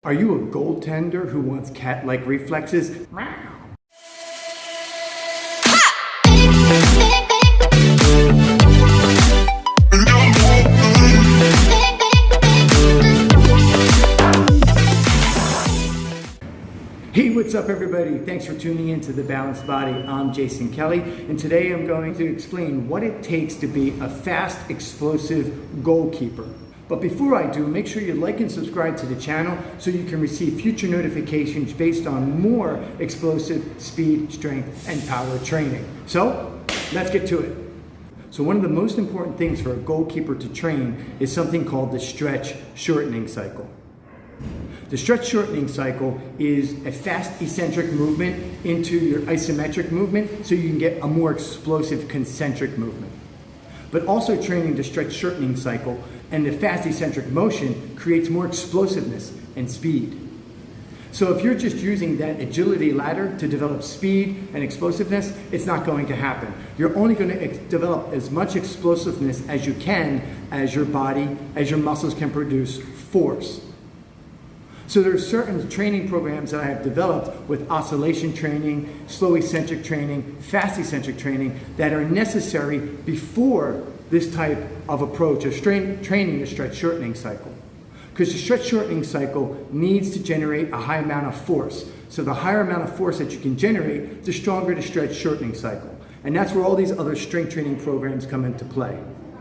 Are you a goaltender who wants cat-like reflexes? Hey, what's up everybody? Thanks for tuning in to The Balanced Body. I'm Jason Kelly, and today I'm going to explain what it takes to be a fast, explosive goalkeeper. But before I do, make sure you like and subscribe to the channel so you can receive future notifications based on more explosive speed, strength, and power training. So, let's get to it. So one of the most important things for a goalkeeper to train is something called the stretch shortening cycle. The stretch shortening cycle is a fast eccentric movement into your isometric movement so you can get a more explosive concentric movement. But also training the stretch shortening cycle and the fast eccentric motion creates more explosiveness and speed. So if you're just using that agility ladder to develop speed and explosiveness, it's not going to happen. You're only going to develop as much explosiveness as you can as your body, as your muscles can produce force. So there are certain training programs that I have developed with oscillation training, slow eccentric training, fast eccentric training that are necessary before this type of approach of training the stretch shortening cycle. Because the stretch shortening cycle needs to generate a high amount of force. So the higher amount of force that you can generate, the stronger the stretch shortening cycle. And that's where all these other strength training programs come into play.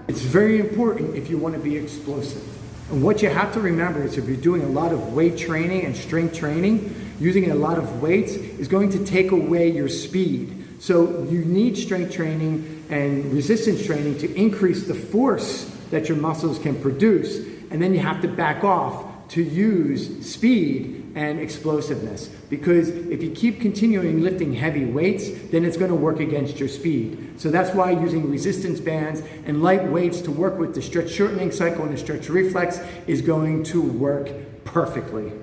It's very important if you want to be explosive. And what you have to remember is if you're doing a lot of weight training and strength training, using a lot of weights is going to take away your speed. So you need strength training and resistance training to increase the force that your muscles can produce. And then you have to back off to use speed and explosiveness. Because if you keep continuing lifting heavy weights, then it's going to work against your speed. So that's why using resistance bands and light weights to work with the stretch shortening cycle and the stretch reflex is going to work perfectly.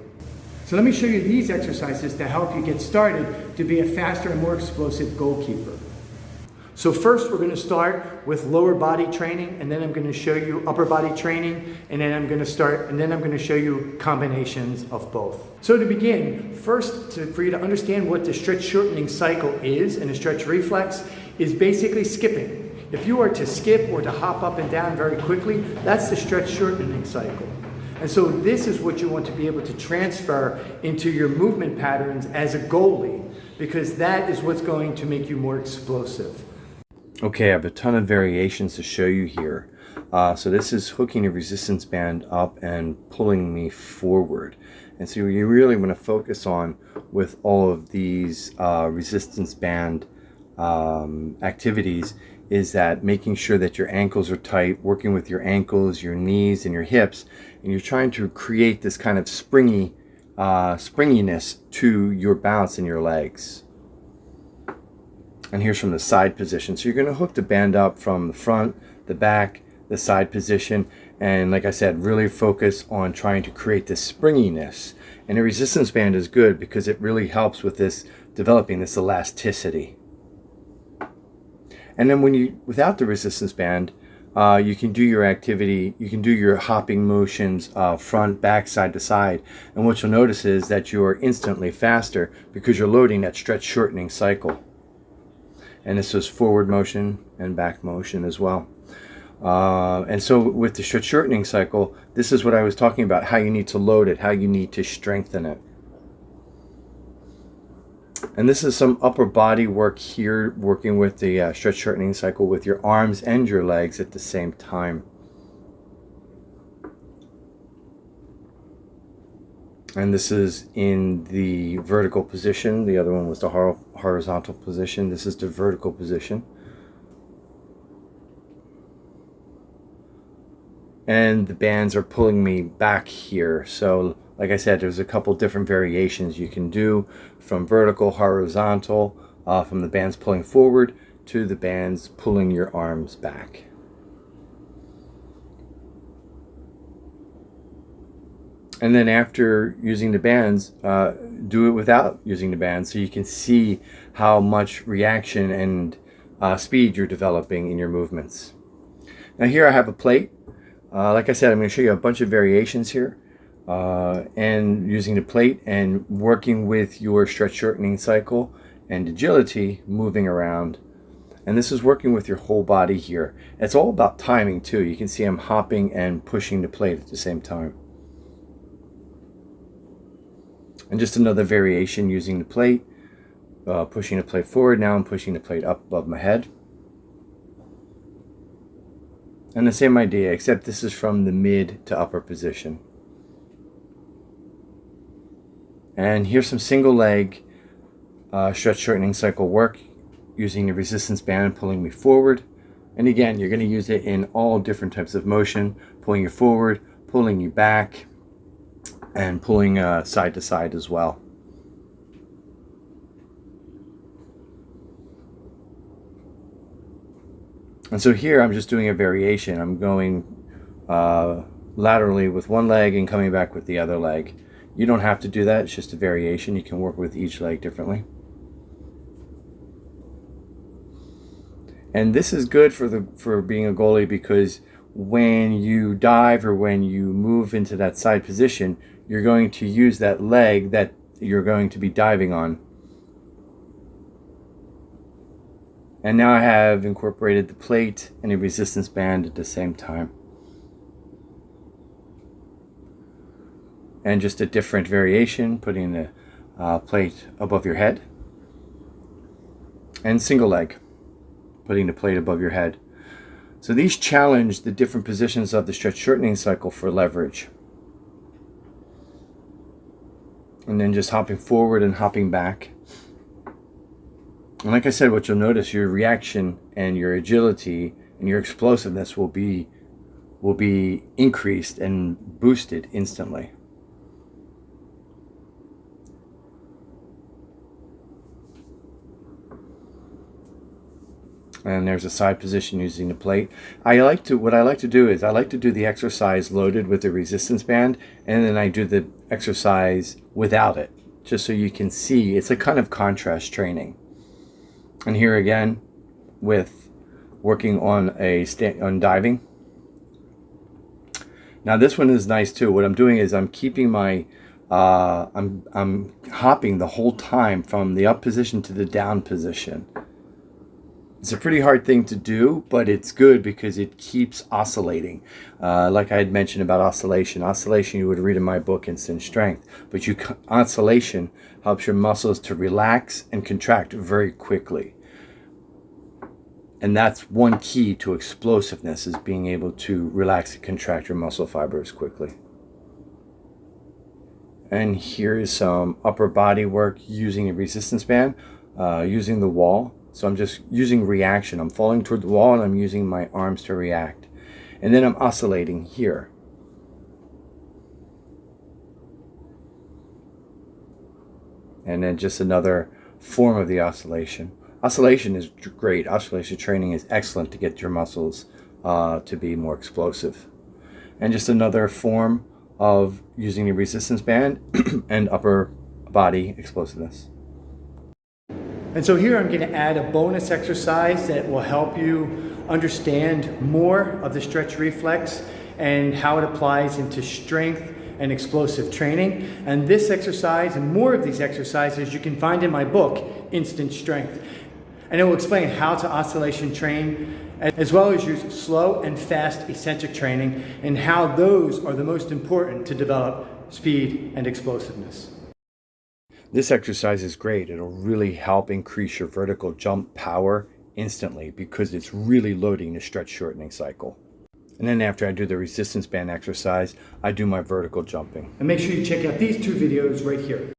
So let me show you these exercises to help you get started to be a faster and more explosive goalkeeper. So first we're going to start with lower body training, and then I'm going to show you upper body training, and then I'm going to show you combinations of both. So to begin, first for you to understand what the stretch shortening cycle is and the stretch reflex is basically skipping. If you are to skip or to hop up and down very quickly, that's the stretch shortening cycle. And so this is what you want to be able to transfer into your movement patterns as a goalie, because that is what's going to make you more explosive. Okay, I have a ton of variations to show you here. So this is hooking a resistance band up and pulling me forward. And so you really want to focus on with all of these resistance band activities is that making sure that your ankles are tight, working with your ankles, your knees, and your hips, and you're trying to create this kind of springiness to your bounce in your legs. And here's from the side position. So you're going to hook the band up from the front, the back, the side position, and like I said, really focus on trying to create this springiness. And the resistance band is good because it really helps with this developing this elasticity. And then without the resistance band, you can do your activity, you can do your hopping motions front, back, side to side. And what you'll notice is that you are instantly faster because you're loading that stretch shortening cycle. And this is forward motion and back motion as well. And so with the stretch shortening cycle, this is what I was talking about, how you need to load it, how you need to strengthen it. And this is some upper body work here, working with the stretch shortening cycle with your arms and your legs at the same time. And this is in the vertical position. The other one was the horizontal position. This is the vertical position. And the bands are pulling me back here. So like I said, there's a couple different variations you can do from vertical, horizontal, from the bands pulling forward to the bands pulling your arms back. And then after using the bands, do it without using the bands so you can see how much reaction and speed you're developing in your movements. Now here I have a plate. Like I said, I'm going to show you a bunch of variations here. and using the plate and working with your stretch shortening cycle and agility, moving around. And this is working with your whole body here. It's all about timing too. You can see I'm hopping and pushing the plate at the same time. And just another variation using the plate, pushing the plate forward. Now I'm pushing the plate up above my head. And the same idea, except this is from the mid to upper position. And here's some single leg stretch shortening cycle work using the resistance band pulling me forward. And again, you're going to use it in all different types of motion, pulling you forward, pulling you back, and pulling side to side as well. And so here I'm just doing a variation. I'm going laterally with one leg and coming back with the other leg. You don't have to do that, it's just a variation. You can work with each leg differently. And this is good for being a goalie, because when you dive or when you move into that side position, you're going to use that leg that you're going to be diving on. And now I have incorporated the plate and the resistance band at the same time. And just a different variation, putting the plate above your head. And single leg, putting the plate above your head. So these challenge the different positions of the stretch shortening cycle for leverage. And then just hopping forward and hopping back. And like I said, what you'll notice, your reaction and your agility and your explosiveness will be increased and boosted instantly. And there's a side position using the plate. What I like to do is I like to do the exercise loaded with the resistance band, and then I do the exercise without it, just so you can see. It's a kind of contrast training. And here again, with working on on diving. Now this one is nice too. What I'm doing is I'm keeping my I'm hopping the whole time from the up position to the down position. It's a pretty hard thing to do, but it's good because it keeps oscillating. Like I had mentioned about oscillation. Oscillation you would read in my book, Instant Strength. But oscillation helps your muscles to relax and contract very quickly. And that's one key to explosiveness, is being able to relax and contract your muscle fibers quickly. And here is some upper body work using a resistance band, using the wall. So I'm just using reaction. I'm falling toward the wall and I'm using my arms to react. And then I'm oscillating here. And then just another form of the oscillation. Oscillation is great. Oscillation training is excellent to get your muscles to be more explosive. And just another form of using the resistance band and upper body explosiveness. And so here I'm going to add a bonus exercise that will help you understand more of the stretch reflex and how it applies into strength and explosive training. And this exercise and more of these exercises you can find in my book, Instant Strength. And it will explain how to oscillation train, as well as use slow and fast eccentric training, and how those are the most important to develop speed and explosiveness. This exercise is great. It'll really help increase your vertical jump power instantly, because it's really loading the stretch shortening cycle. And then after I do the resistance band exercise, I do my vertical jumping. And make sure you check out these two videos right here.